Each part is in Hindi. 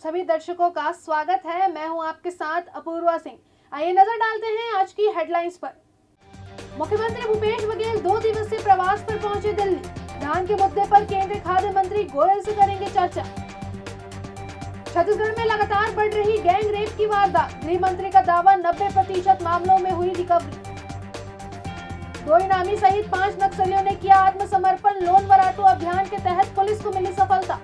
सभी दर्शकों का स्वागत है। मैं हूं आपके साथ अपूर्वा सिंह। आइए नजर डालते हैं आज की हेडलाइंस पर। मुख्यमंत्री भूपेश बघेल 2 दिवसीय प्रवास पर पहुंचे दिल्ली। धान के मुद्दे पर केंद्रीय खाद्य मंत्री गोयल से करेंगे चर्चा। छत्तीसगढ़ में लगातार बढ़ रही गैंग रेप की वारदात। गृह मंत्री का दावा 90% मामलों में हुई रिकवरी। 2 इनामी सहित 5 नक्सलियों ने किया आत्मसमर्पण। लोन वराटू अभियान के तहत पुलिस को मिली सफलता।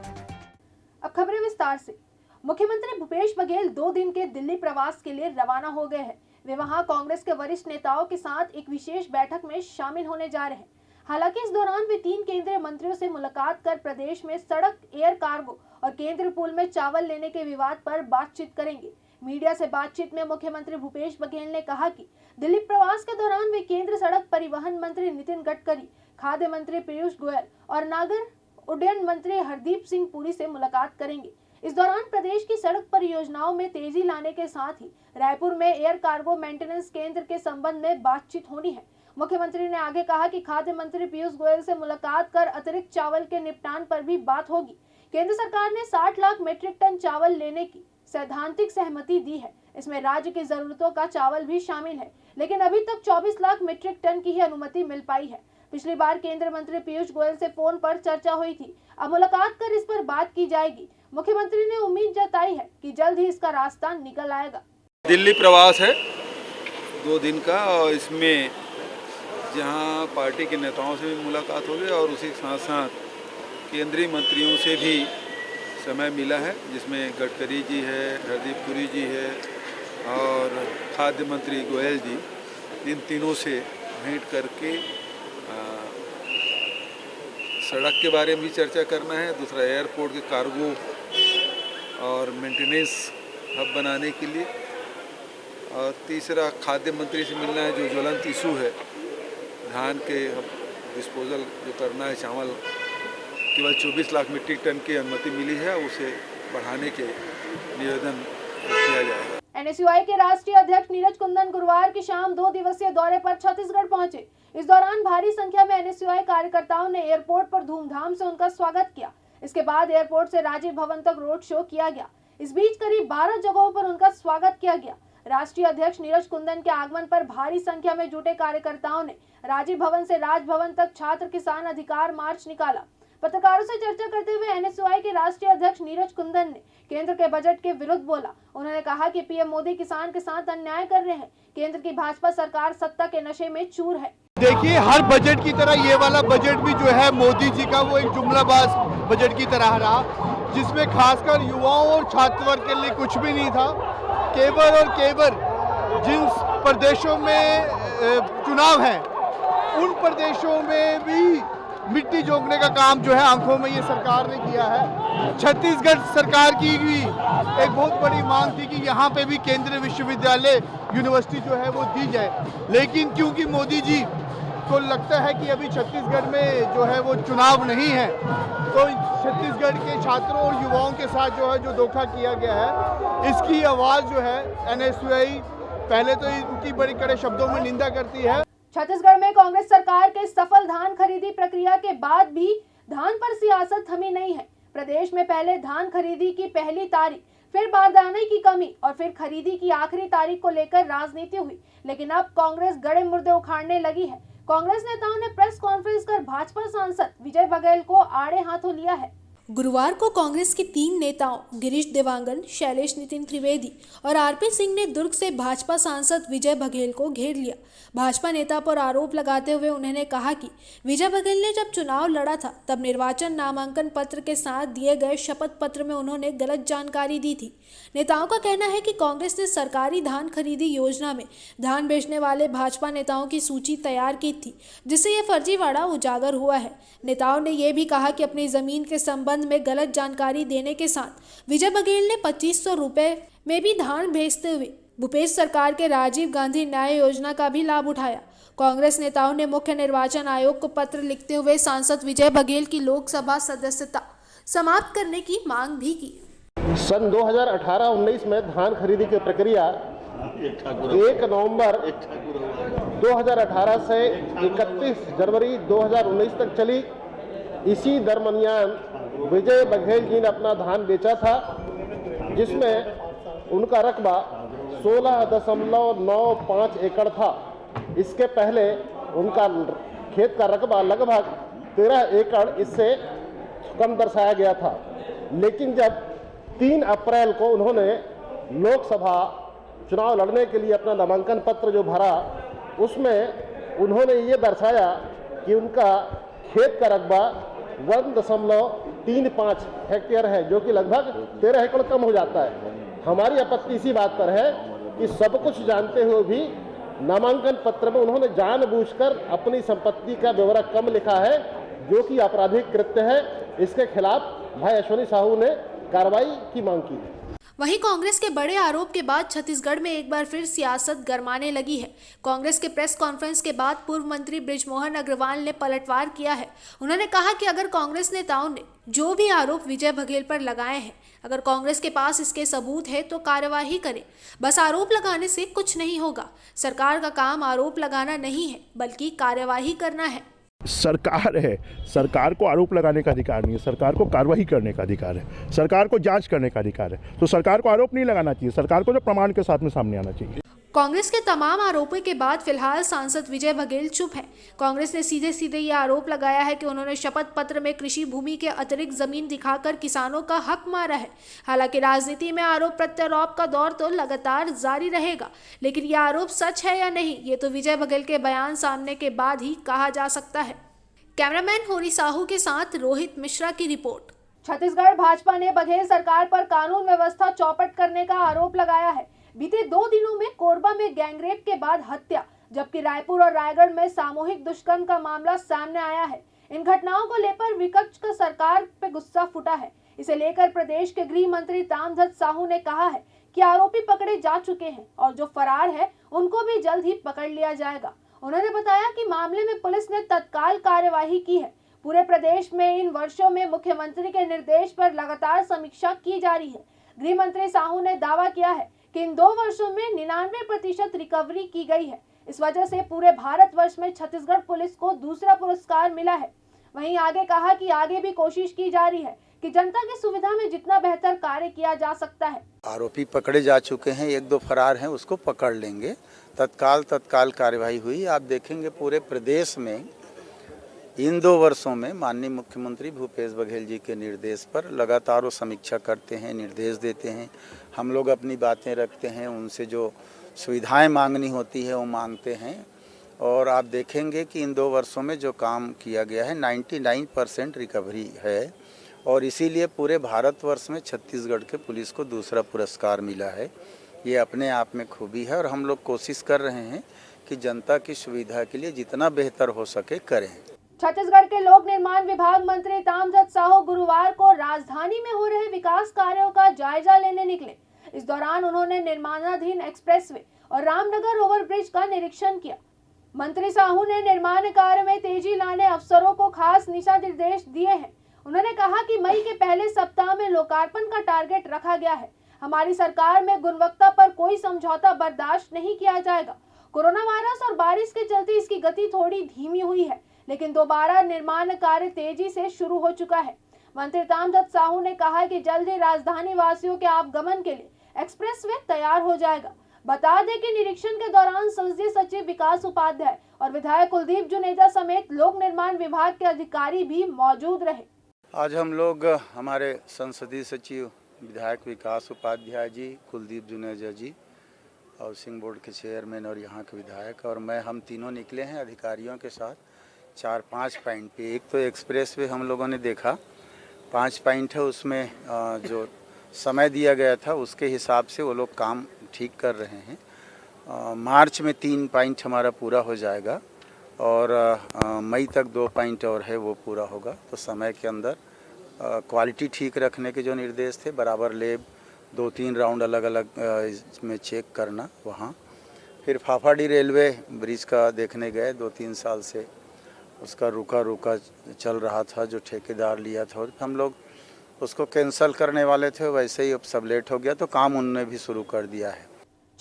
अब खबरें विस्तार से। मुख्यमंत्री भूपेश बघेल 2 दिन के दिल्ली प्रवास के लिए रवाना हो गए हैं। वे वहां कांग्रेस के वरिष्ठ नेताओं के साथ एक विशेष बैठक में शामिल होने जा रहे हैं। हालांकि इस दौरान वे 3 केंद्रीय मंत्रियों से मुलाकात कर प्रदेश में सड़क, एयर कार्गो और केंद्रीय पूल में चावल लेने के विवाद पर बातचीत करेंगे। मीडिया से बातचीत में मुख्यमंत्री भूपेश बघेल ने कहा कि दिल्ली प्रवास के दौरान वे केंद्र सड़क परिवहन मंत्री नितिन गडकरी, खाद्य मंत्री पीयूष गोयल और नागर उड्डयन मंत्री हरदीप सिंह पुरी से मुलाकात करेंगे। इस दौरान प्रदेश की सड़क परियोजनाओं में तेजी लाने के साथ ही रायपुर में एयर कार्गो मेंटेनेंस केंद्र के संबंध में बातचीत होनी है। मुख्यमंत्री ने आगे कहा कि खाद्य मंत्री पीयूष गोयल से मुलाकात कर अतिरिक्त चावल के निपटान पर भी बात होगी। केंद्र सरकार ने 60 लाख मीट्रिक टन चावल लेने की सैद्धांतिक सहमति दी है। इसमें राज्य की जरूरतों का चावल भी शामिल है, लेकिन अभी तक 24 लाख मीट्रिक टन की ही अनुमति मिल पाई है। पिछली बार केंद्रीय मंत्री पीयूष गोयल से फोन पर चर्चा हुई थी। अब मुलाकात कर इस पर बात की जाएगी। मुख्यमंत्री ने उम्मीद जताई है कि जल्द ही इसका रास्ता निकल आएगा। दिल्ली प्रवास है 2 दिन का, और इसमें जहां पार्टी के नेताओं से भी मुलाकात होगी और उसी के साथ साथ केंद्रीय मंत्रियों से भी समय मिला है, जिसमें गडकरी जी है, हरदीप पुरी जी है और खाद्य मंत्री गोयल जी। इन तीनों से भेंट करके सड़क के बारे में भी चर्चा करना है, दूसरा एयरपोर्ट के कार्गो और मेंटेनेंस हब बनाने के लिए, और तीसरा खाद्य मंत्री से मिलना है जो ज्वलंत इशू है धान के डिस्पोजल जो करना है। चावल केवल 24 लाख मीट्रिक टन की अनुमति मिली है, उसे बढ़ाने के निवेदन किया जाएगा। एनएसयूआई के राष्ट्रीय अध्यक्ष नीरज कुंदन गुरुवार की शाम 2 दिवसीय दौरे पर छत्तीसगढ़ पहुंचे। इस दौरान भारी संख्या में एनएसयूआई कार्यकर्ताओं ने एयरपोर्ट पर धूमधाम से उनका स्वागत किया। इसके बाद एयरपोर्ट से राजीव भवन तक रोड शो किया गया। इस बीच करीब 12 जगहों पर उनका स्वागत किया गया। राष्ट्रीय अध्यक्ष नीरज कुंदन के आगमन पर भारी संख्या में जुटे कार्यकर्ताओं ने राजीव भवन से राजभवन तक छात्र किसान अधिकार मार्च निकाला। पत्रकारों से चर्चा करते हुए एनएसयूआई के राष्ट्रीय अध्यक्ष नीरज कुंदन ने केंद्र के बजट के विरुद्ध बोला। उन्होंने कहा कि पीएम मोदी किसान के साथ अन्याय कर रहे हैं। केंद्र की भाजपा सरकार सत्ता के नशे में चूर है। देखिए, हर बजट की तरह ये वाला बजट भी जो है मोदी जी का वो एक जुमलाबाज बजट की तरह रहा, जिसमें खासकर युवाओं और छात्र वर्ग के लिए कुछ भी नहीं था। केवल और केवल जिन प्रदेशों में चुनाव है उन प्रदेशों में भी मिट्टी जोड़ने का काम जो है आंखों में ये सरकार ने किया है। छत्तीसगढ़ सरकार की भी एक बहुत बड़ी मांग थी कि यहाँ पे भी केंद्रीय विश्वविद्यालय यूनिवर्सिटी जो है वो दी जाए, लेकिन क्योंकि मोदी जी को लगता है कि अभी छत्तीसगढ़ में जो है वो चुनाव नहीं है, तो छत्तीसगढ़ के छात्रों और युवाओं के साथ जो है जो धोखा किया गया है, इसकी आवाज़ जो है एनएसयूआई पहले तो इनकी बड़ी कड़े शब्दों में निंदा करती है। छत्तीसगढ़ में कांग्रेस सरकार के सफल धान खरीदी प्रक्रिया के बाद भी धान पर सियासत थमी नहीं है। प्रदेश में पहले धान खरीदी की पहली तारीख, फिर बारदाने की कमी और फिर खरीदी की आखिरी तारीख को लेकर राजनीति हुई, लेकिन अब कांग्रेस गड़े मुर्दे उखाड़ने लगी है। कांग्रेस नेताओं ने प्रेस कॉन्फ्रेंस कर भाजपा सांसद विजय बघेल को आड़े हाथों लिया है। गुरुवार को कांग्रेस के 3 नेताओं गिरीश देवांगन, शैलेश नितिन त्रिवेदी और आरपी सिंह ने दुर्ग से भाजपा सांसद विजय बघेल को घेर लिया। भाजपा नेता पर आरोप लगाते हुए उन्होंने कहा कि विजय बघेल ने जब चुनाव लड़ा था तब निर्वाचन नामांकन पत्र के साथ दिए गए शपथ पत्र में उन्होंने गलत जानकारी दी थी। नेताओं का कहना है कि कांग्रेस ने सरकारी धान खरीदी योजना में धान बेचने वाले भाजपा नेताओं की सूची तैयार की थी, जिससे ये फर्जीवाड़ा उजागर हुआ है। नेताओं ने यह भी कहा कि अपनी जमीन के संबंध में गलत जानकारी देने के साथ विजय बघेल ने 2500 रुपए में भी धान भेजते हुए भूपेश सरकार के राजीव गांधी न्याय योजना का भी लाभ उठाया। कांग्रेस नेताओं ने मुख्य निर्वाचन आयोग को पत्र लिखते हुए सांसद विजय बघेल की लोकसभा सदस्यता समाप्त करने की मांग भी की। सन 2018-19 में धान खरीदी की प्रक्रिया 1 नवंबर 2018 से 31 जनवरी 2019 तक चली। इसी दरमियान विजय बघेल जी ने अपना धान बेचा था। जिसमें उनका रकबा 16.95 एकड़ था। इसके पहले उनका खेत का रकबा लगभग 13 एकड़ इससे कम दर्शाया गया था। लेकिन जब 3 अप्रैल को उन्होंने लोकसभा चुनाव लड़ने के लिए अपना नामांकन पत्र जो भरा, उसमें उन्होंने ये दर्शाया कि उनका खेत का रकबा 1.35 हेक्टेयर है, जो कि लगभग 13 एकड़ कम हो जाता है। हमारी आपत्ति इसी बात पर है कि सब कुछ जानते हुए भी नामांकन पत्र में उन्होंने जानबूझकर अपनी संपत्ति का ब्यौरा कम लिखा है, जो कि आपराधिक कृत्य है। इसके खिलाफ भाई अश्विनी साहू ने कार्रवाई की मांग की। वहीं कांग्रेस के बड़े आरोप के बाद छत्तीसगढ़ में एक बार फिर सियासत गरमाने लगी है। कांग्रेस के प्रेस कॉन्फ्रेंस के बाद पूर्व मंत्री बृजमोहन अग्रवाल ने पलटवार किया है। उन्होंने कहा कि अगर कांग्रेस नेताओं ने जो भी आरोप विजय बघेल पर लगाए हैं, अगर कांग्रेस के पास इसके सबूत है तो कार्यवाही करें। बस आरोप लगाने से कुछ नहीं होगा। सरकार का काम आरोप लगाना नहीं है, बल्कि कार्यवाही करना है। सरकार है, सरकार को आरोप लगाने का अधिकार नहीं है, सरकार को कार्रवाई करने का अधिकार है, सरकार को जांच करने का अधिकार है। तो सरकार को आरोप नहीं लगाना चाहिए, सरकार को जो प्रमाण के साथ में सामने आना चाहिए। कांग्रेस के तमाम आरोपों के बाद फिलहाल सांसद विजय बघेल चुप हैं। कांग्रेस ने सीधे सीधे ये आरोप लगाया है कि उन्होंने शपथ पत्र में कृषि भूमि के अतिरिक्त जमीन दिखाकर किसानों का हक मारा है। हालांकि राजनीति में आरोप प्रत्यारोप का दौर तो लगातार जारी रहेगा, लेकिन ये आरोप सच है या नहीं, ये तो विजय बघेल के बयान सामने के बाद ही कहा जा सकता है। कैमरामैन होरी साहू के साथ रोहित मिश्रा की रिपोर्ट। छत्तीसगढ़ भाजपा ने बघेल सरकार पर कानून व्यवस्था चौपट करने का आरोप लगाया है। बीते 2 दिनों में कोरबा में गैंगरेप के बाद हत्या, जबकि रायपुर और रायगढ़ में सामूहिक दुष्कर्म का मामला सामने आया है। इन घटनाओं को लेकर विपक्ष का सरकार पे गुस्सा फूटा है। इसे लेकर प्रदेश के गृह मंत्री ताम्रध्वज साहू ने कहा है कि आरोपी पकड़े जा चुके हैं और जो फरार है उनको भी जल्द ही पकड़ लिया जाएगा। उन्होंने बताया कि मामले में पुलिस ने तत्काल कार्यवाही की है। पूरे प्रदेश में इन वर्षों में मुख्यमंत्री के निर्देश पर लगातार समीक्षा की जा रही है। गृह मंत्री साहू ने दावा किया है कि इन 2 वर्षों में 99% रिकवरी की गई है। इस वजह से पूरे भारतवर्ष में छत्तीसगढ़ पुलिस को दूसरा पुरस्कार मिला है। वहीं आगे कहा कि आगे भी कोशिश की जा रही है कि जनता की सुविधा में जितना बेहतर कार्य किया जा सकता है। आरोपी पकड़े जा चुके हैं, 1-2 फरार हैं, उसको पकड़ लेंगे। तत्काल कार्यवाही हुई। आप देखेंगे पूरे प्रदेश में इन 2 वर्षों में माननीय मुख्यमंत्री भूपेश बघेल जी के निर्देश पर लगातार वो समीक्षा करते हैं, निर्देश देते हैं। हम लोग अपनी बातें रखते हैं, उनसे जो सुविधाएं मांगनी होती है वो मांगते हैं। और आप देखेंगे कि इन 2 वर्षों में जो काम किया गया है 99% रिकवरी है। और इसीलिए पूरे भारतवर्ष में छत्तीसगढ़ के पुलिस को दूसरा पुरस्कार मिला है। ये अपने आप में खूबी है और हम लोग कोशिश कर रहे हैं कि जनता की सुविधा के लिए जितना बेहतर हो सके करें। छत्तीसगढ़ के लोक निर्माण विभाग मंत्री ताम्रध्वज साहू गुरुवार को राजधानी में हो रहे विकास कार्यों का जायजा लेने निकले। इस दौरान उन्होंने निर्माणाधीन एक्सप्रेसवे और रामनगर ओवरब्रिज का निरीक्षण किया। मंत्री साहू ने निर्माण कार्य में तेजी लाने अफसरों को खास दिशा निर्देश दिए हैं। उन्होंने कहा कि मई के पहले सप्ताह में लोकार्पण का टारगेट रखा गया है। हमारी सरकार में गुणवत्ता पर कोई समझौता बर्दाश्त नहीं किया जाएगा। कोरोना वायरस और बारिश के चलते इसकी गति थोड़ी धीमी हुई है, लेकिन दोबारा निर्माण कार्य तेजी से शुरू हो चुका है। मंत्री ताम्रध्वज साहू ने कहा कि जल्द ही राजधानी वासियों के आवागमन के लिए एक्सप्रेसवे तैयार हो जाएगा। बता दें कि निरीक्षण के दौरान संसदीय सचिव विकास उपाध्याय और विधायक कुलदीप जुनेजा समेत लोक निर्माण विभाग के अधिकारी भी मौजूद रहे। आज हम लोग हमारे संसदीय सचिव विधायक विकास उपाध्याय जी, कुलदीप जुनेजा जी, हाउसिंग बोर्ड के चेयरमैन और यहाँ के विधायक और मैं, हम तीनों निकले हैं अधिकारियों के साथ 4-5 पॉइंट पे। एक तो एक्सप्रेसवे हम लोगों ने देखा, 5 पॉइंट है, उसमें जो समय दिया गया था उसके हिसाब से वो लोग काम ठीक कर रहे हैं। मार्च में 3 पॉइंट हमारा पूरा हो जाएगा और मई तक 2 पॉइंट और है वो पूरा होगा। तो समय के अंदर क्वालिटी ठीक रखने के जो निर्देश थे, बराबर लेब 2-3 राउंड अलग अलग इसमें चेक करना वहाँ। फिर फाफाडी रेलवे ब्रिज का देखने गए, 2-3 साल से उसका रुका चल रहा था, जो ठेकेदार लिया था हम लोग उसको कैंसिल करने वाले थे, वैसे ही अब सब लेट हो गया तो काम उन्होंने भी शुरू कर दिया है।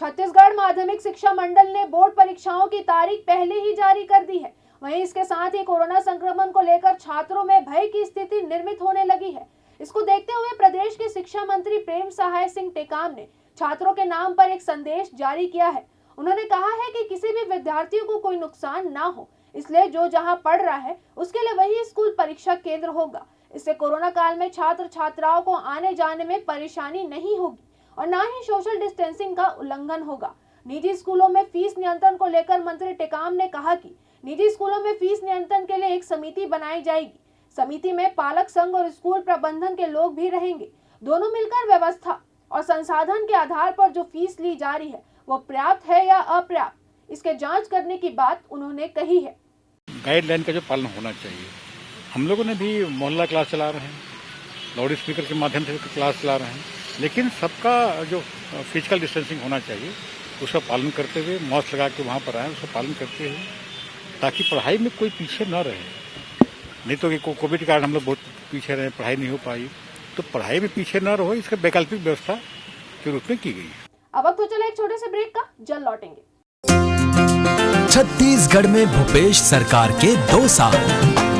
छत्तीसगढ़ माध्यमिक शिक्षा मंडल ने बोर्ड परीक्षाओं की तारीख पहले ही जारी कर दी है। वहीं इसके साथ ही कोरोना संक्रमण को लेकर छात्रों में भय की स्थिति निर्मित होने लगी है। इसको देखते हुए प्रदेश के शिक्षा मंत्री प्रेम सहाय सिंह टेकाम ने छात्रों के नाम पर एक संदेश जारी किया है। उन्होंने कहा है कि किसी भी विद्यार्थियों को कोई नुकसान ना हो, इसलिए जो जहां पढ़ रहा है उसके लिए वही स्कूल परीक्षा केंद्र होगा। इससे कोरोना काल में छात्र छात्राओं को आने जाने में परेशानी नहीं होगी और ना ही सोशल डिस्टेंसिंग का उल्लंघन होगा। निजी स्कूलों में फीस नियंत्रण को लेकर मंत्री टेकाम ने कहा कि निजी स्कूलों में फीस नियंत्रण के लिए एक समिति बनाई जाएगी। समिति में पालक संघ और स्कूल प्रबंधन के लोग भी रहेंगे। दोनों मिलकर व्यवस्था और संसाधन के आधार पर जो फीस ली जा रही है वो पर्याप्त है या अपर्याप्त, इसके जांच करने की बात उन्होंने कही है। गाइडलाइन का जो पालन होना चाहिए। हम लोगों ने भी मोहल्ला क्लास चला रहे हैं, लाउड स्पीकर के माध्यम से क्लास चला रहे हैं, लेकिन सबका जो फिजिकल डिस्टेंसिंग होना चाहिए उसका पालन करते हुए, मास्क लगा के वहाँ पर आए, उसका पालन करते हुए, ताकि पढ़ाई में कोई पीछे न रहे। नहीं तो कि कोविड के कारण हम लोग बहुत पीछे रहे, पढ़ाई नहीं हो पाई, तो पढ़ाई में पीछे न रहो, इसका वैकल्पिक व्यवस्था के रूप में की गई है। अब वक्त तो चला एक छोटे से ब्रेक का, जल्द लौटेंगे। छत्तीसगढ़ में भूपेश सरकार के 2 साल।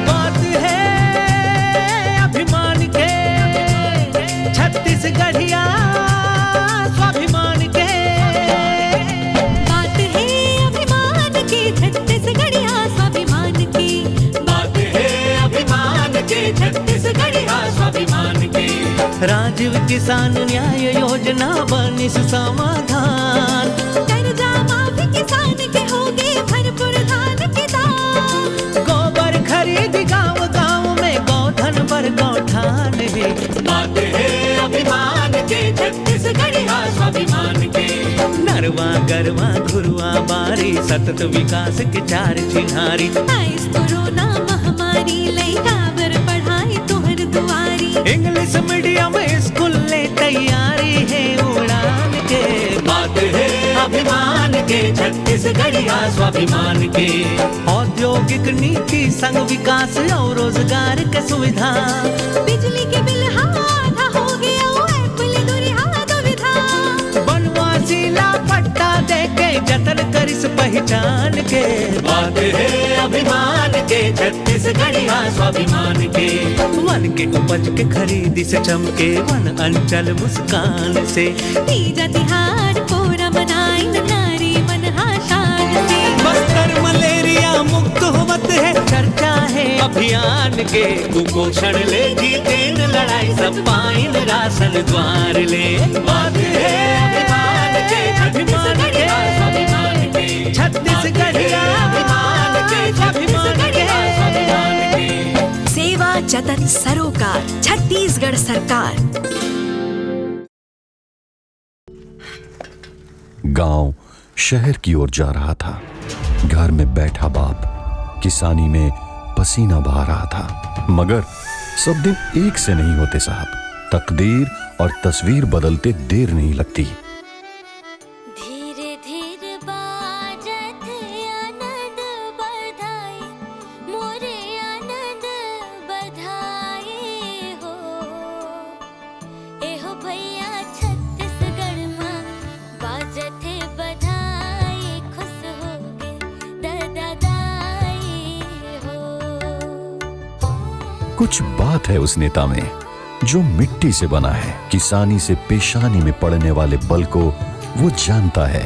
बात है अभिमान के, छत्तीसगढ़िया स्वाभिमान के। बात है अभिमान के, छत्तीसगढ़िया स्वाभिमान की। बात है अभिमान के, छत्तीसगढ़िया स्वाभिमान के। राजीव किसान न्याय योजना बनी समाधान, कर्जा माफी किसान के होगे भरपूर धान के दाम। गोबर खरीद गांव गांव में गौधन पर गौठान है। बात है अभिमान के, छत्तीसगढ़िया स्वाभिमान के। नरवा गरवा घुरुआ बारी सतत विकास के 4 चिन्हारी। आइस कोरोना महामारी लइका बर पढ़ाई तोहर दुआरी। इंग्लिश मीडियम स्कूल ले तैयारी है उड़ान के। बात है अभिमान के, छत्तीसगढ़िया स्वाभिमान के। औद्योगिक नीति संग विकास और रोजगार के सुविधा। बिजली के बिल आधा हो गया, एप्पल दुरिहा दुविधा। बनवासी ला पट्टा दे के जतन करिस पहचान के। बात है अभिमान के, छत्तीसगढ़िया स्वाभिमान के। वन के उपज के खरीदी से चमके वन अंचल मुस्कान से। तीजा तिहार पूरा मनाई नारी मन शान से। बस्तर मलेरिया मुक्त होवत है, चर्चा है अभियान के। कुपोषण ले जीतेन लड़ाई, सब पाइन राशन द्वार ले। बात है अभिमान के, छत्तीसगढ़िया स्वाभिमान के। छत्तीसगढ़िया अभिमान के, छत्तीसगढ़िया स्वाभिमान के। सेवा जतन सरोकार, छत्तीसगढ़ सरकार। गांव शहर की ओर जा रहा था। घर में बैठा बाप किसानी में पसीना बहा रहा था। मगर सब दिन एक से नहीं होते साहब। तकदीर और तस्वीर बदलते देर नहीं लगती। धीरे धीरे बाजत आनंद बधाई, मोरे आनंद बधाई हो। एहो भैया छत्तीसगढ़ मां बाजत बधाई, खुश हो गे दादाई हो। कुछ बात है उस नेता में जो मिट्टी से बना है। किसानी से पेशानी में पड़ने वाले बल को वो जानता है।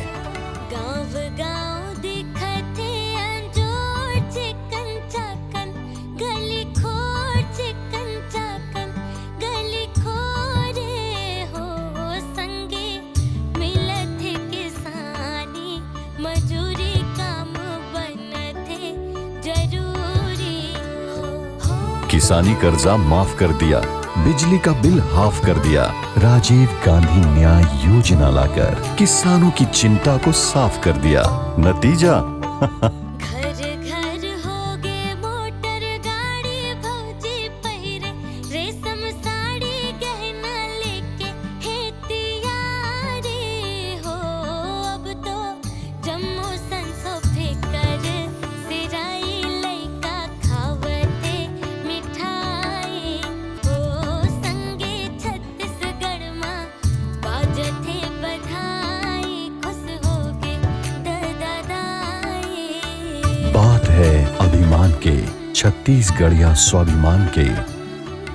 गाँव गाँव दिखत अंजोर चिकन चाकन, गली खोर चिकन चाकन, गली खोरे हो। संगे मिलत किसानी मजूरी काम बनते जरूरी हो। किसानी कर्जा माफ कर दिया, बिजली का बिल हाफ कर दिया। राजीव गांधी न्याय योजना लाकर किसानों की चिंता को साफ कर दिया। नतीजा घर घर हो गे मोटर गाड़ी, भौजी पहिरे रेशम साड़ी, गहना लेके हे तियारी हो। अब तो जम्मू संसो फेकर सिराई, लइका खावते मिठाई हो। संगे छत्तीसगढ़ मां बाजते बधाई, खुश हो गे दादाई। बात है अभिमान के, छत्तीसगढ़िया स्वाभिमान के।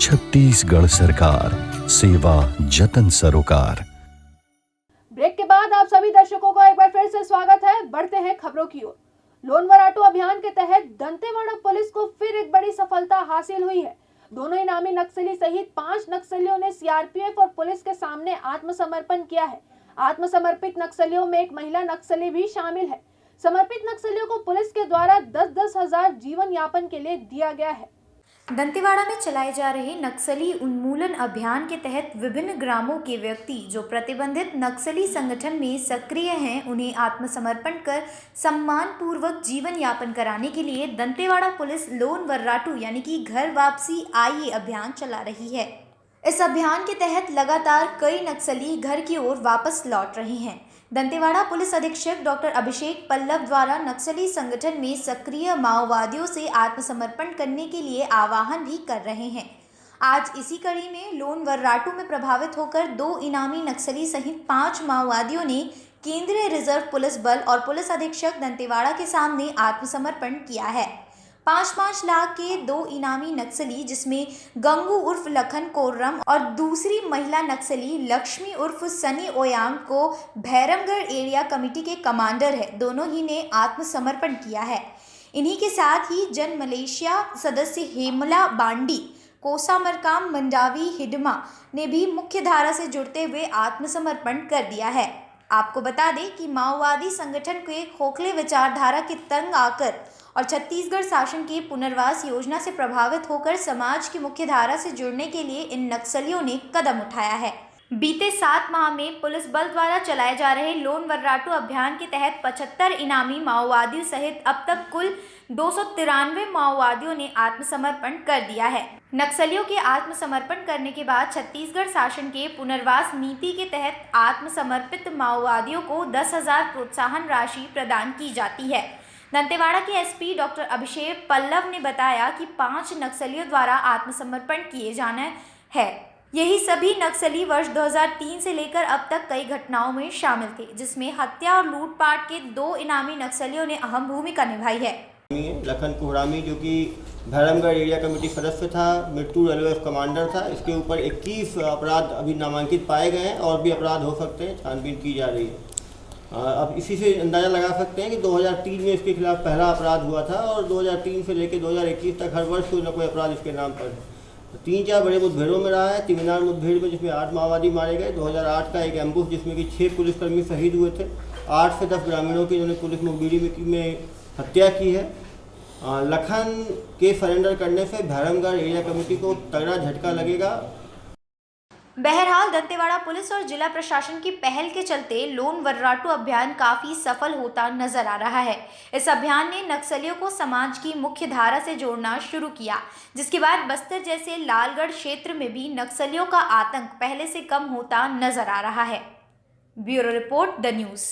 छत्तीसगढ़ सरकार, सेवा जतन सरोकार। ब्रेक के बाद आप सभी दर्शकों का एक बार फिर से स्वागत है। बढ़ते हैं खबरों की ओर। लोन वराटू अभियान के तहत दंतेवाड़ा पुलिस को फिर एक बड़ी सफलता हासिल हुई है। दोनों इनामी नक्सली सहित 5 नक्सलियों ने सीआरपीएफ और पुलिस के सामने आत्मसमर्पण किया है। आत्मसमर्पित नक्सलियों में एक महिला नक्सली भी शामिल है। समर्पित नक्सलियों को पुलिस के द्वारा 10-10 हजार जीवन यापन के लिए दिया गया है। दंतेवाड़ा में चलाए जा रहे नक्सली उन्मूलन अभियान के तहत विभिन्न ग्रामों के व्यक्ति जो प्रतिबंधित नक्सली संगठन में सक्रिय हैं, उन्हें आत्मसमर्पण कर सम्मान पूर्वक जीवन यापन कराने के लिए दंतेवाड़ा पुलिस लोन वर्राटू यानी कि घर वापसी आइए अभियान चला रही है। इस अभियान के तहत लगातार कई नक्सली घर की ओर वापस लौट रहे हैं। दंतेवाड़ा पुलिस अधीक्षक डॉक्टर अभिषेक पल्लव द्वारा नक्सली संगठन में सक्रिय माओवादियों से आत्मसमर्पण करने के लिए आह्वान भी कर रहे हैं। आज इसी कड़ी में लोन वर्राटू में प्रभावित होकर 2 इनामी नक्सली सहित 5 माओवादियों ने केंद्रीय रिजर्व पुलिस बल और पुलिस अधीक्षक दंतेवाड़ा के सामने आत्मसमर्पण किया है। 5-5 लाख के 2 इनामी नक्सली जिसमें गंगू उर्फ लखन कोर्रम और दूसरी महिला नक्सली लक्ष्मी उर्फ सनी ओयांग को भैरमगढ़ एरिया कमेटी के कमांडर है, दोनों ही ने आत्मसमर्पण किया है। इन्हीं के साथ ही जन मलेशिया सदस्य हेमला बांडी, कोसा मरकाम मंडावी हिडमा ने भी मुख्य धारा से जुड़ते हुए आत्मसमर्पण कर दिया है। आपको बता दें कि माओवादी संगठन के खोखले विचारधारा के तंग आकर और छत्तीसगढ़ शासन की पुनर्वास योजना से प्रभावित होकर समाज की मुख्य धारा से जुड़ने के लिए इन नक्सलियों ने कदम उठाया है। बीते 7 माह में पुलिस बल द्वारा चलाए जा रहे लोन वर्राटू अभियान के तहत 75 इनामी माओवादियों सहित अब तक कुल 293 माओवादियों ने आत्मसमर्पण कर दिया है। नक्सलियों के आत्मसमर्पण करने के बाद छत्तीसगढ़ शासन के पुनर्वास नीति के तहत आत्मसमर्पित माओवादियों को 10,000 प्रोत्साहन राशि प्रदान की जाती है। दंतेवाड़ा के एसपी डॉक्टर अभिषेक पल्लव ने बताया कि 5 नक्सलियों द्वारा आत्मसमर्पण किए जाना है। यही सभी नक्सली वर्ष 2003 से लेकर अब तक कई घटनाओं में शामिल थे, जिसमें हत्या और लूटपाट के 2 इनामी नक्सलियों ने अहम भूमिका निभाई है। लखन कोहरामी जो कि भैरमगढ़ एरिया कमेटी सदस्य था, मृत्यु रेलवे कमांडर था, इसके ऊपर 21 अपराध अभी नामांकित पाए गए हैं और भी अपराध हो सकते हैं, छानबीन की जा रही है। अब इसी से अंदाज़ा लगा सकते हैं कि 2003 में इसके खिलाफ पहला अपराध हुआ था और 2003 से लेकर 2021 तक हर वर्ष कोई ना कोई अपराध इसके नाम पर 3-4 बड़े मुठभेड़ों में रहा है। तिमिनार मुठभेड़ में जिसमें 8 माओवादी मारे गए, 2008 का एक एम्बुश जिसमें कि 6 पुलिसकर्मी शहीद हुए थे, 8 से 10 ग्रामीणों की इन्होंने पुलिस मुखबिरी में हत्या की है। लखन के सरेंडर करने से भैरमगढ़ एरिया कमेटी को तगड़ा झटका लगेगा। बहरहाल दंतेवाड़ा पुलिस और जिला प्रशासन की पहल के चलते लोन वर्राटू अभियान काफी सफल होता नजर आ रहा है। इस अभियान ने नक्सलियों को समाज की मुख्य धारा से जोड़ना शुरू किया, जिसके बाद बस्तर जैसे लालगढ़ क्षेत्र में भी नक्सलियों का आतंक पहले से कम होता नजर आ रहा है। Bureau report, the news.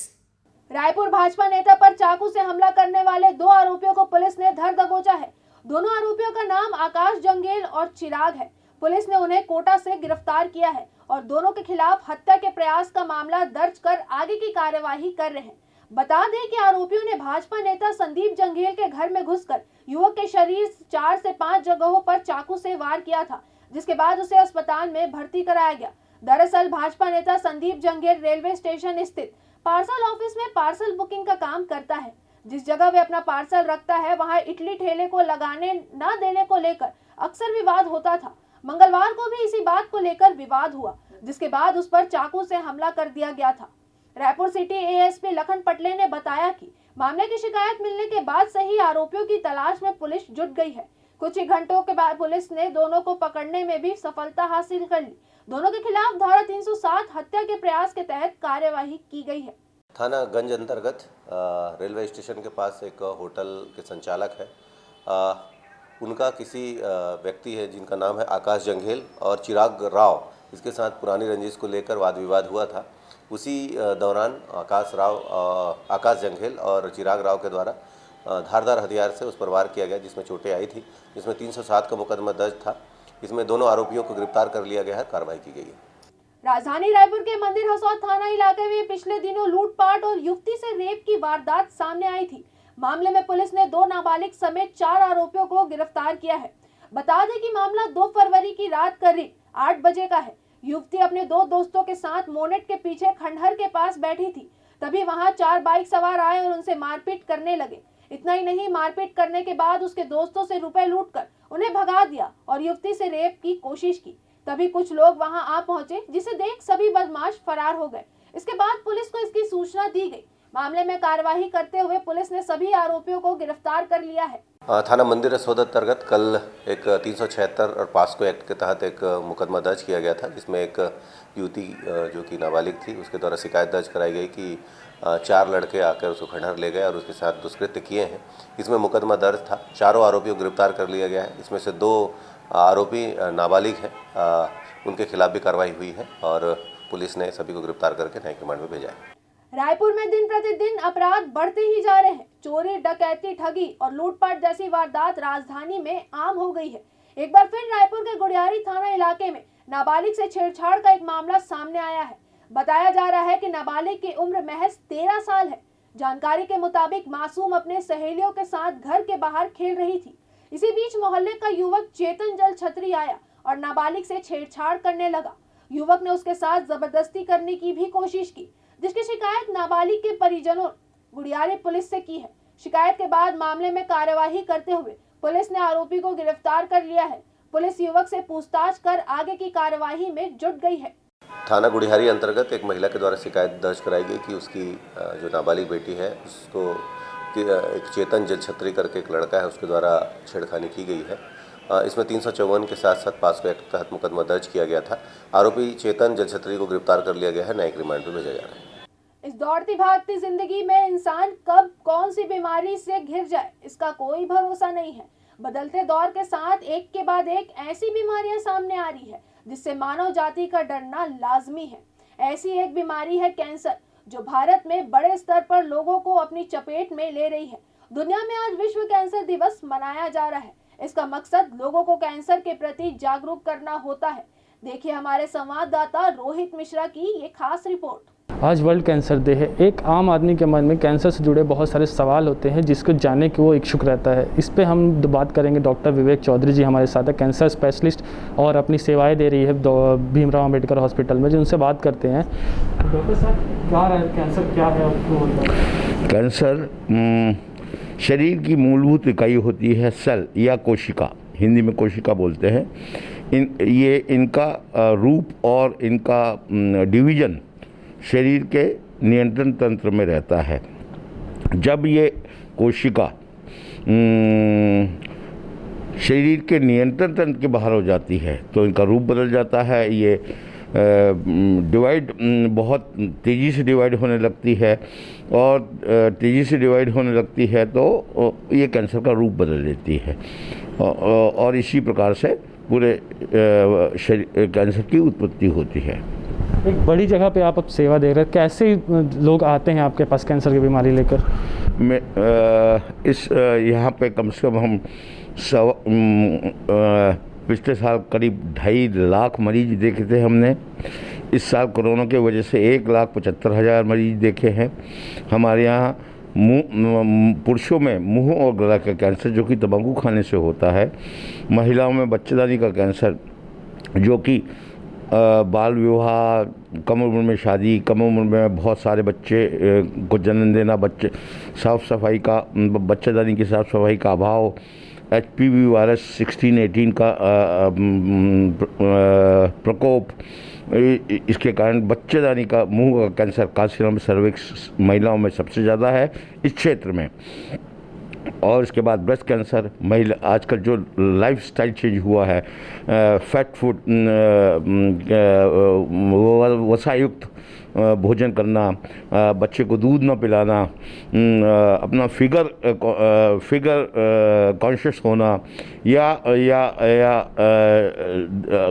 Raipur Bhajpa नेता पर चाकू से हमला करने वाले 2 आरोपियों को पुलिस ने धर दबोचा है। दोनों आरोपियों का नाम आकाश जंगेल और चिराग है। पुलिस ने उन्हें कोटा से गिरफ्तार किया है और दोनों के खिलाफ हत्या के प्रयास का मामला दर्ज कर आगे की कार्यवाही कर रहे हैं। बता दें कि आरोपियों ने भाजपा नेता संदीप जंगेल के घर में घुसकर युवक के शरीर 4 से 5 जगहों पर चाकू से वार किया था, जिसके बाद उसे अस्पताल में भर्ती कराया गया। दरअसल भाजपा नेता संदीप जंगेल रेलवे स्टेशन स्थित पार्सल ऑफिस में पार्सल बुकिंग का काम करता है। जिस जगह वे अपना पार्सल रखता है वहां इटली ठेले को लगाने न देने को लेकर अक्सर विवाद होता था। मंगलवार को भी इसी बात को लेकर विवाद हुआ, जिसके बाद उस पर चाकू से हमला कर दिया गया था। रायपुर सिटी एएसपी लखन पटले ने बताया कि मामले की शिकायत मिलने के बाद से ही आरोपियों की तलाश में पुलिस जुट गई है। कुछ ही घंटों के बाद पुलिस ने दोनों को पकड़ने में भी सफलता हासिल कर ली। दोनों के खिलाफ धारा 307 हत्या के प्रयास के तहत कार्यवाही की गई है। थाना गंज अंतर्गत रेलवे स्टेशन के पास एक होटल के संचालक है, उनका किसी व्यक्ति है जिनका नाम है आकाश जंगेल और चिराग राव, इसके साथ पुरानी रंजिश को लेकर वाद विवाद हुआ था। उसी दौरान आकाश जंगेल और चिराग राव के द्वारा धारदार हथियार से उस पर वार किया गया, जिसमें चोटें आई थी, जिसमें 307 का मुकदमा दर्ज था। इसमें दोनों आरोपियों को गिरफ्तार कर लिया गया है, कार्रवाई की गई है। राजधानी रायपुर के मंदिर हसौद थाना इलाके में पिछले दिनों लूटपाट और युवती से रेप की वारदात सामने आई थी। मामले में पुलिस ने 2 नाबालिग समेत 4 आरोपियों को गिरफ्तार किया है। बता दें कि मामला 2 फरवरी की रात करीब 8 बजे का है। युवती अपने 2 दोस्तों के साथ मोनेट के पीछे खंडहर के पास बैठी थी। तभी वहां 4 बाइक सवार आए और उनसे मारपीट करने लगे। इतना ही नहीं, मारपीट करने के बाद उसके दोस्तों से रुपए लूटकर उन्हें भगा दिया और युवती से रेप की कोशिश की। तभी कुछ लोग वहां आ पहुंचे, जिसे देख सभी बदमाश फरार हो गए। इसके बाद पुलिस को इसकी सूचना दी गई। मामले में कार्यवाही करते हुए पुलिस ने सभी आरोपियों को गिरफ्तार कर लिया है। थाना मंदिर रसोद अंतर्गत कल एक 376 और पास्को एक्ट के तहत एक मुकदमा दर्ज किया गया था, जिसमें एक युवती जो कि नाबालिग थी, उसके द्वारा शिकायत दर्ज कराई गई कि 4 लड़के आकर उसको खंडहर ले गए और उसके साथ दुष्कृत्य किए हैं। इसमें मुकदमा दर्ज था। 4 आरोपियों को गिरफ्तार कर लिया गया है। इसमें से 2 आरोपी नाबालिग हैं, उनके खिलाफ भी कार्रवाई हुई है और पुलिस ने सभी को गिरफ्तार करके न्यायिक रिमांड में भेजा है। रायपुर में दिन प्रतिदिन अपराध बढ़ते ही जा रहे हैं। चोरी, डकैती, ठगी और लूटपाट जैसी वारदात राजधानी में आम हो गई है। एक बार फिर रायपुर के गुड़ियारी थाना इलाके में नाबालिग से छेड़छाड़ का एक मामला सामने आया है। बताया जा रहा है कि नाबालिग की उम्र महज 13 साल है। जानकारी के मुताबिक मासूम अपने सहेलियों के साथ घर के बाहर खेल रही थी। इसी बीच मोहल्ले का युवक चेतन जल छत्री आया और नाबालिग से छेड़छाड़ करने लगा। युवक ने उसके साथ जबरदस्ती करने की भी कोशिश की, जिसकी शिकायत नाबालिग के परिजनों गुड़ियारी पुलिस से की है। शिकायत के बाद मामले में कार्यवाही करते हुए पुलिस ने आरोपी को गिरफ्तार कर लिया है। पुलिस युवक से पूछताछ कर आगे की कार्यवाही में जुट गई है। थाना गुड़ियारी अंतर्गत एक महिला के द्वारा शिकायत दर्ज कराई गई कि उसकी जो नाबालिग बेटी है उसको एक चेतन जल छत्री करके एक लड़का है, उसके द्वारा छेड़खानी की गई है। इसमें 354 के साथ साथ पास्को एक्ट के तहत मुकदमा दर्ज किया गया था। आरोपी चेतन जल छत्री को गिरफ्तार कर लिया गया है, न्यायिक रिमांड में भेजा जा रहा है। इस दौड़ती भागती जिंदगी में इंसान कब कौन सी बीमारी से घिर जाए, इसका कोई भरोसा नहीं है। बदलते दौर के साथ एक के बाद एक ऐसी बीमारियां सामने आ रही है, जिससे मानव जाति का डरना लाजमी है। ऐसी एक बीमारी है कैंसर, जो भारत में बड़े स्तर पर लोगों को अपनी चपेट में ले रही है। दुनिया में आज विश्व कैंसर दिवस मनाया जा रहा है। इसका मकसद लोगों को कैंसर के प्रति जागरूक करना होता है। देखिए हमारे संवाददाता रोहित मिश्रा की ये खास रिपोर्ट। आज वर्ल्ड कैंसर डे है। एक आम आदमी के मन में कैंसर से जुड़े बहुत सारे सवाल होते हैं, जिसको जानने की वो इच्छुक रहता है। इस पे हम बात करेंगे। डॉक्टर विवेक चौधरी जी हमारे साथ है, कैंसर स्पेशलिस्ट और अपनी सेवाएं दे रही है भीमराव अंबेडकर हॉस्पिटल में, जिनसे बात करते हैं। डॉक्टर साहब, क्या है कैंसर, क्या है और क्यों होता है? कैंसर शरीर की मूलभूत इकाई होती है सेल या कोशिका, हिंदी में कोशिका बोलते हैं। इनका रूप और इनका डिवीज़न शरीर के नियंत्रण तंत्र में रहता है। जब ये कोशिका शरीर के नियंत्रण तंत्र के बाहर हो जाती है तो इनका रूप बदल जाता है। ये डिवाइड बहुत तेज़ी से डिवाइड होने लगती है और तेज़ी से डिवाइड होने लगती है तो ये कैंसर का रूप बदल लेती है और इसी प्रकार से पूरे कैंसर की उत्पत्ति होती है। एक बड़ी जगह पे आप अब सेवा दे रहे हैं, कैसे लोग आते हैं आपके पास कैंसर की बीमारी लेकर? मैं यहाँ पे कम से कम हम पिछले साल करीब 2.5 लाख मरीज देखे थे हमने। इस साल कोरोना की वजह से 1,75,000 मरीज देखे हैं। हमारे यहाँ पुरुषों में मुंह और गला का कैंसर जो कि तंबाकू खाने से होता है, महिलाओं में बच्चेदानी का कैंसर जो कि बाल विवाह, कम उम्र में शादी, कम उम्र में बहुत सारे बच्चे को जन्म देना, बच्चे साफ सफाई का, बच्चेदानी की साफ सफाई का अभाव, HPV वायरस 16-18 का प्रकोप, इसके कारण बच्चेदानी का मुंह का कैंसर, कार्सिनोमा सर्विक्स महिलाओं में सबसे ज़्यादा है इस क्षेत्र में। और इसके बाद ब्रेस्ट कैंसर, महिला आजकल जो लाइफस्टाइल चेंज हुआ है, फैट फूड, वसायुक्त भोजन करना, बच्चे को दूध न पिलाना, अपना फिगर कॉन्शियस होना या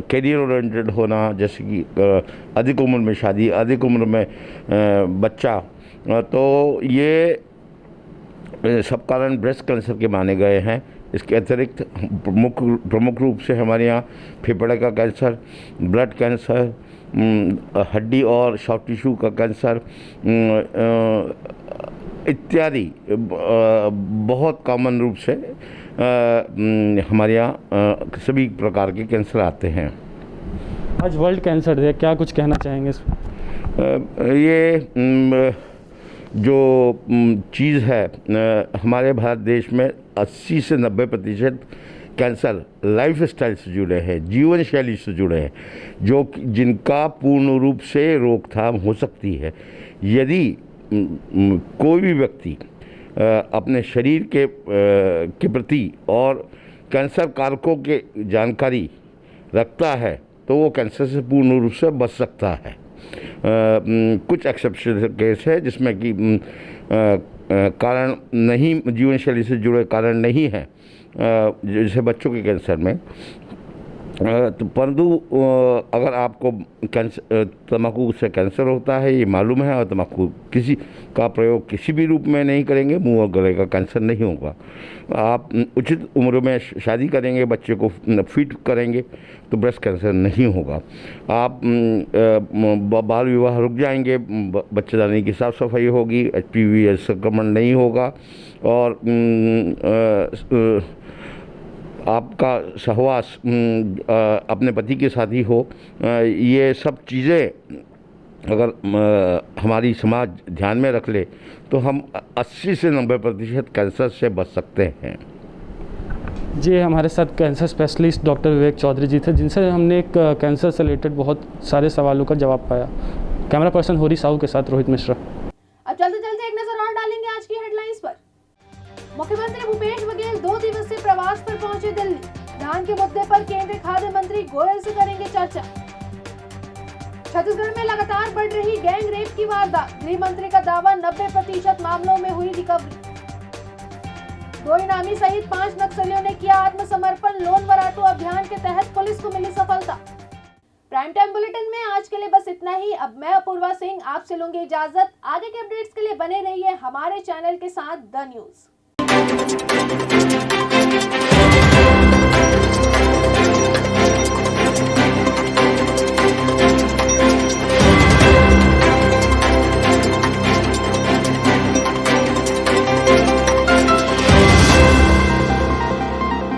कैरियर ओरिएंटेड होना, जैसे कि अधिक उम्र में शादी, अधिक उम्र में बच्चा, तो ये सब कारण ब्रेस्ट कैंसर के माने गए हैं। इसके अतिरिक्त प्रमुख रूप से हमारे यहाँ फेफड़े का कैंसर, ब्लड कैंसर, हड्डी और सॉफ्ट टिश्यू का कैंसर इत्यादि बहुत कॉमन रूप से हमारे यहाँ सभी प्रकार के कैंसर आते हैं। आज वर्ल्ड कैंसर डे, क्या कुछ कहना चाहेंगे इस ये जो चीज़ है, हमारे भारत देश में 80 से 90% कैंसर लाइफ स्टाइल से जुड़े हैं, जीवन शैली से जुड़े हैं, जो जिनका पूर्ण रूप से रोकथाम हो सकती है यदि कोई भी व्यक्ति अपने शरीर के प्रति और कैंसर कारकों के जानकारी रखता है तो वो कैंसर से पूर्ण रूप से बच सकता है। कुछ एक्सेप्शनल केस है जिसमें कि कारण नहीं, जीवन शैली से जुड़े कारण नहीं है, जैसे बच्चों के कैंसर में। तो परंतु अगर आपको कैंसर, तम्बाकू से कैंसर होता है ये मालूम है, और तम्बाकू किसी का प्रयोग किसी भी रूप में नहीं करेंगे, मुंह और गले का कैंसर नहीं होगा। आप उचित उम्र में शादी करेंगे, बच्चे को फिट करेंगे तो ब्रेस्ट कैंसर नहीं होगा। आप बाल विवाह रुक जाएंगे, बच्चेदानी की साफ सफाई होगी, HPV संक्रमण नहीं होगा, और आपका सहवास अपने पति के साथ ही हो। ये सब चीज़ें अगर हमारी समाज ध्यान में रख ले तो हम 80 से 90% कैंसर से बच सकते हैं। जी, हमारे साथ कैंसर स्पेशलिस्ट डॉक्टर विवेक चौधरी जी थे, जिनसे हमने एक कैंसर से रिलेटेड बहुत सारे सवालों का जवाब पाया। कैमरा पर्सन होरी साहू के साथ रोहित मिश्रा। अब चलते चलते एक नजर और डालेंगे आज की हेडलाइंस पर। मुख्यमंत्री भूपेश बघेल 2 दिवसीय प्रवास पर पहुंचे दिल्ली। धान के मुद्दे पर केंद्रीय खाद्य मंत्री गोयल से करेंगे चर्चा। छत्तीसगढ़ में लगातार बढ़ रही गैंग रेप की वारदात, गृह मंत्री का दावा 90% मामलों में हुई रिकवरी। 2 इनामी सहित 5 नक्सलियों ने किया आत्मसमर्पण, लोन वराटू अभियान के तहत पुलिस को मिली सफलता। प्राइम टाइम बुलेटिन में आज के लिए बस इतना ही। अब मैं अपूर्वा सिंह आपसे लूंगी इजाजत। आगे के अपडेट्स के लिए बने रहिए हमारे चैनल के साथ द न्यूज।